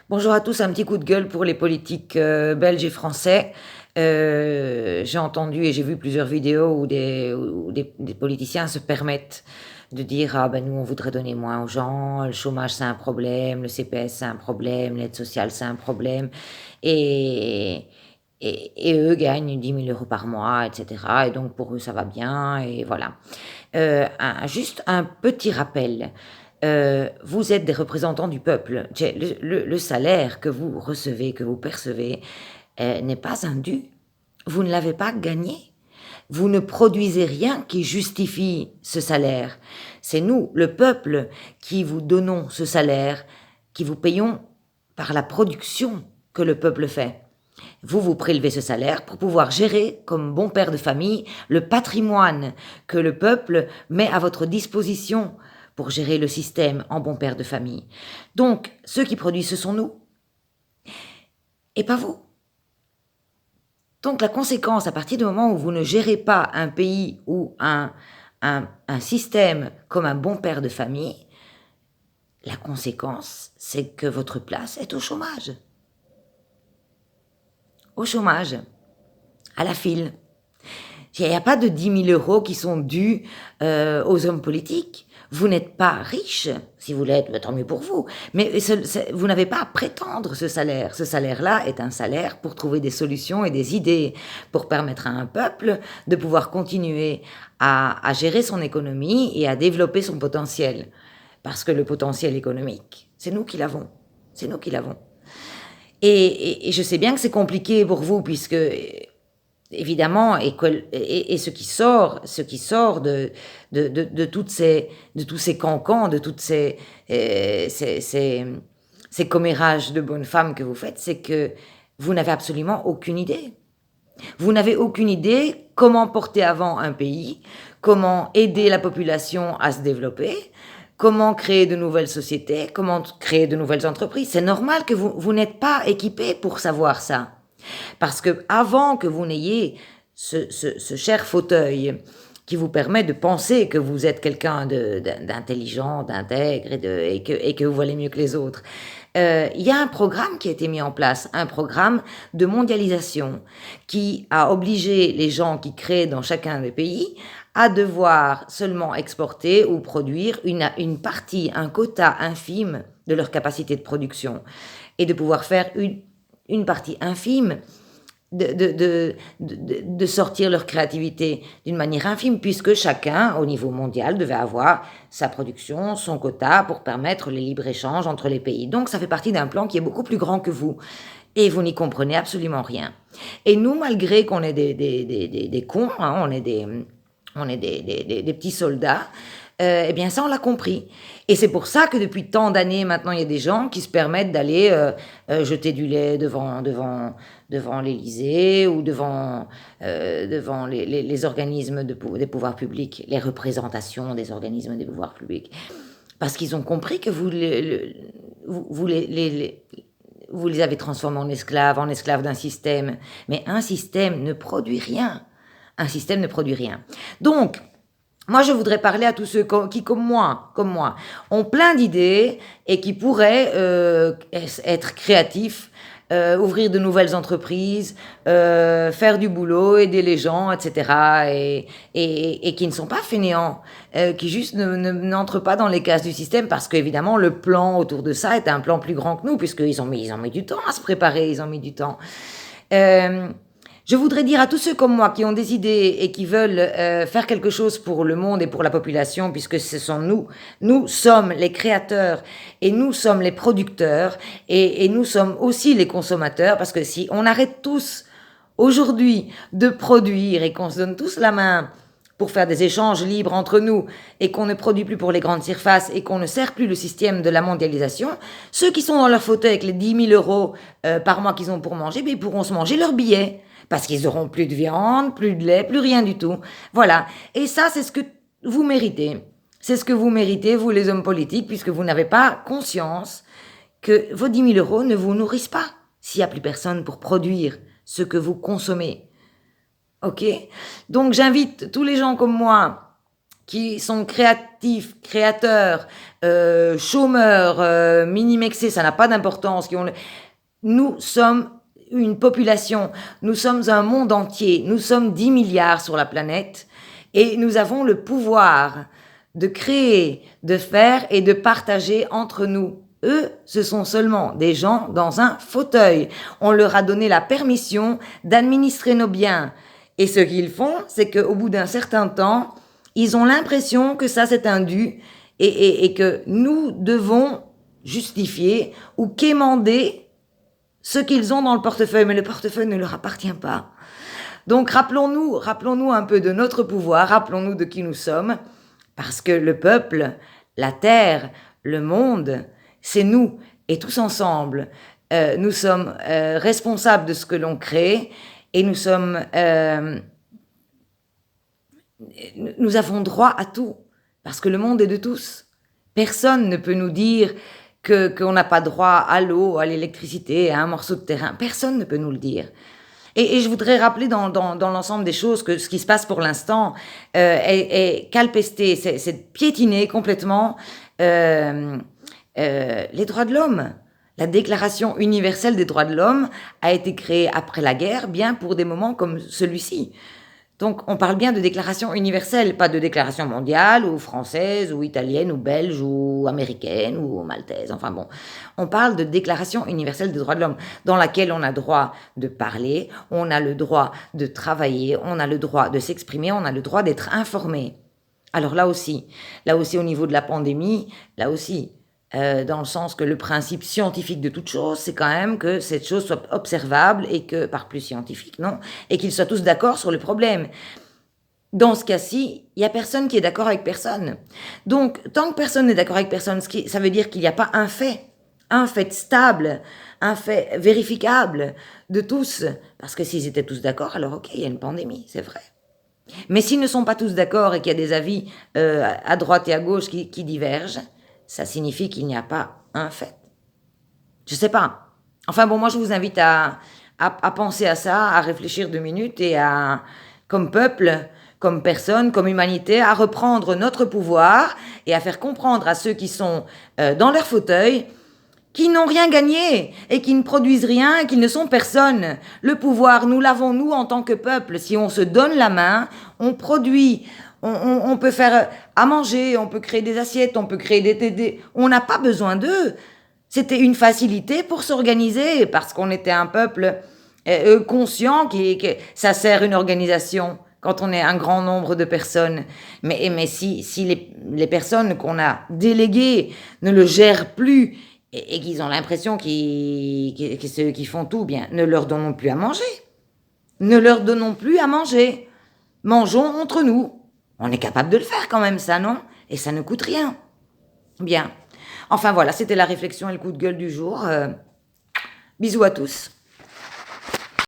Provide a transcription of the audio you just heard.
Bonjour à tous, un petit coup de gueule pour les politiques belges et français. J'ai entendu et j'ai vu plusieurs vidéos où des politiciens se permettent de dire ah ben nous on voudrait donner moins aux gens, le chômage c'est un problème, le CPS c'est un problème, l'aide sociale c'est un problème et, et eux gagnent 10 000 € par mois, etc. Et donc pour eux ça va bien et voilà. Juste un petit rappel. Vous êtes des représentants du peuple. Le salaire que vous recevez, que vous percevez, n'est pas un dû. Vous ne l'avez pas gagné. Vous ne produisez rien qui justifie ce salaire. C'est nous, le peuple, qui vous donnons ce salaire, qui vous payons par la production que le peuple fait. Vous prélevez ce salaire pour pouvoir gérer, comme bon père de famille, le patrimoine que le peuple met à votre disposition pour gérer le système en bon père de famille. Donc, ceux qui produisent, ce sont nous, et pas vous. Donc, la conséquence, à partir du moment où vous ne gérez pas un pays ou un système comme un bon père de famille, la conséquence, c'est que votre place est au chômage. Au chômage, à la file. Il n'y a pas de 10 000 € qui sont dus aux hommes politiques. Vous n'êtes pas riche, si vous l'êtes, tant mieux pour vous. Mais vous n'avez pas à prétendre ce salaire. Ce salaire-là est un salaire pour trouver des solutions et des idées, pour permettre à un peuple de pouvoir continuer à gérer son économie et à développer son potentiel. Parce que le potentiel économique, c'est nous qui l'avons. C'est nous qui l'avons. Et je sais bien que c'est compliqué pour vous, puisque évidemment, et ce qui sort de toutes de tous ces cancans, de toutes ces commérages de bonnes femmes que vous faites, c'est que vous n'avez absolument aucune idée. Vous n'avez aucune idée comment porter avant un pays, comment aider la population à se développer, comment créer de nouvelles sociétés, comment créer de nouvelles entreprises. C'est normal que vous n'êtes pas équipé pour savoir ça. Parce que avant que vous n'ayez ce cher fauteuil qui vous permet de penser que vous êtes quelqu'un d'intelligent, d'intègre et que vous valez mieux que les autres, il y a un programme qui a été mis en place, un programme de mondialisation qui a obligé les gens qui créent dans chacun des pays à devoir seulement exporter ou produire une partie, un quota infime de leur capacité de production et de pouvoir faire une partie infime de sortir leur créativité d'une manière infime, puisque chacun, au niveau mondial, devait avoir sa production, son quota, pour permettre les libres-échanges entre les pays. Donc ça fait partie d'un plan qui est beaucoup plus grand que vous. Et vous n'y comprenez absolument rien. Et nous, malgré qu'on est des cons, hein, on est des petits soldats, eh bien ça on l'a compris. Et c'est pour ça que depuis tant d'années maintenant il y a des gens qui se permettent d'aller jeter du lait devant l'Élysée ou devant les organismes des pouvoirs publics, les représentations des organismes des pouvoirs publics, parce qu'ils ont compris que vous les avez transformés en esclaves d'un système. Mais un système ne produit rien. Un système ne produit rien. Donc, moi, je voudrais parler à tous ceux qui, comme moi, ont plein d'idées et qui pourraient être créatifs, ouvrir de nouvelles entreprises, faire du boulot, aider les gens, etc. Et qui ne sont pas fainéants, qui juste n'entrent pas dans les cases du système, parce qu'évidemment, le plan autour de ça est un plan plus grand que nous, puisqu'ils ont mis du temps à se préparer, ils ont mis du temps. Je voudrais dire à tous ceux comme moi qui ont des idées et qui veulent faire quelque chose pour le monde et pour la population, puisque ce sont nous sommes les créateurs et nous sommes les producteurs et nous sommes aussi les consommateurs, parce que si on arrête tous aujourd'hui de produire et qu'on se donne tous la main pour faire des échanges libres entre nous et qu'on ne produit plus pour les grandes surfaces et qu'on ne sert plus le système de la mondialisation, ceux qui sont dans leur fauteuil avec les 10 000 € par mois qu'ils ont pour manger, ils pourront se manger leur billet. Parce qu'ils n'auront plus de viande, plus de lait, plus rien du tout. Voilà. Et ça, c'est ce que vous méritez. C'est ce que vous méritez, vous les hommes politiques, puisque vous n'avez pas conscience que vos 10 000 € ne vous nourrissent pas s'il n'y a plus personne pour produire ce que vous consommez. Ok ? Donc j'invite tous les gens comme moi qui sont créatifs, créateurs, chômeurs, minimexés, ça n'a pas d'importance, nous sommes une population, nous sommes un monde entier, nous sommes 10 milliards sur la planète et nous avons le pouvoir de créer, de faire et de partager entre nous. Eux, ce sont seulement des gens dans un fauteuil. On leur a donné la permission d'administrer nos biens. Et ce qu'ils font, c'est qu'au bout d'un certain temps, ils ont l'impression que ça c'est un dû et que nous devons justifier ou quémander ce qu'ils ont dans le portefeuille, mais le portefeuille ne leur appartient pas. Donc rappelons-nous un peu de notre pouvoir, rappelons-nous de qui nous sommes, parce que le peuple, la terre, le monde, c'est nous, et tous ensemble, nous sommes responsables de ce que l'on crée, et nous avons droit à tout, parce que le monde est de tous. Personne ne peut nous dire qu'on n'a pas droit à l'eau, à l'électricité, à un morceau de terrain. Personne ne peut nous le dire. Et je voudrais rappeler dans l'ensemble des choses que ce qui se passe pour l'instant est calpesté, c'est piétiné complètement les droits de l'homme. La Déclaration universelle des droits de l'homme a été créée après la guerre, bien pour des moments comme celui-ci. Donc, on parle bien de déclaration universelle, pas de déclaration mondiale, ou française, ou italienne, ou belge, ou américaine, ou maltaise. Enfin bon, on parle de déclaration universelle des droits de l'homme, dans laquelle on a droit de parler, on a le droit de travailler, on a le droit de s'exprimer, on a le droit d'être informé. Alors là aussi au niveau de la pandémie, là aussi, dans le sens que le principe scientifique de toute chose, c'est quand même que cette chose soit observable et que, par plus scientifique, non, et qu'ils soient tous d'accord sur le problème. Dans ce cas-ci, il n'y a personne qui est d'accord avec personne. Donc, tant que personne n'est d'accord avec personne, ça veut dire qu'il n'y a pas un fait stable, un fait vérificable de tous. Parce que s'ils étaient tous d'accord, alors ok, il y a une pandémie, c'est vrai. Mais s'ils ne sont pas tous d'accord et qu'il y a des avis à droite et à gauche qui divergent, ça signifie qu'il n'y a pas un fait. Je sais pas. Enfin bon, moi je vous invite à penser à ça, à réfléchir 2 minutes et à, comme peuple, comme personne, comme humanité, à reprendre notre pouvoir et à faire comprendre à ceux qui sont dans leur fauteuil qui n'ont rien gagné et qui ne produisent rien et qui ne sont personne. Le pouvoir, nous l'avons nous en tant que peuple. Si on se donne la main, on produit, on peut faire à manger, on peut créer des assiettes, on peut créer des on n'a pas besoin d'eux. C'était une facilité pour s'organiser parce qu'on était un peuple conscient que ça sert une organisation quand on est un grand nombre de personnes. Mais si les personnes qu'on a déléguées ne le gèrent plus et qu'ils ont l'impression que ceux qui font tout, bien, ne leur donnons plus à manger. Ne leur donnons plus à manger. Mangeons entre nous. On est capable de le faire quand même, ça, non? Et ça ne coûte rien. Bien. Enfin voilà, c'était la réflexion et le coup de gueule du jour. Bisous à tous.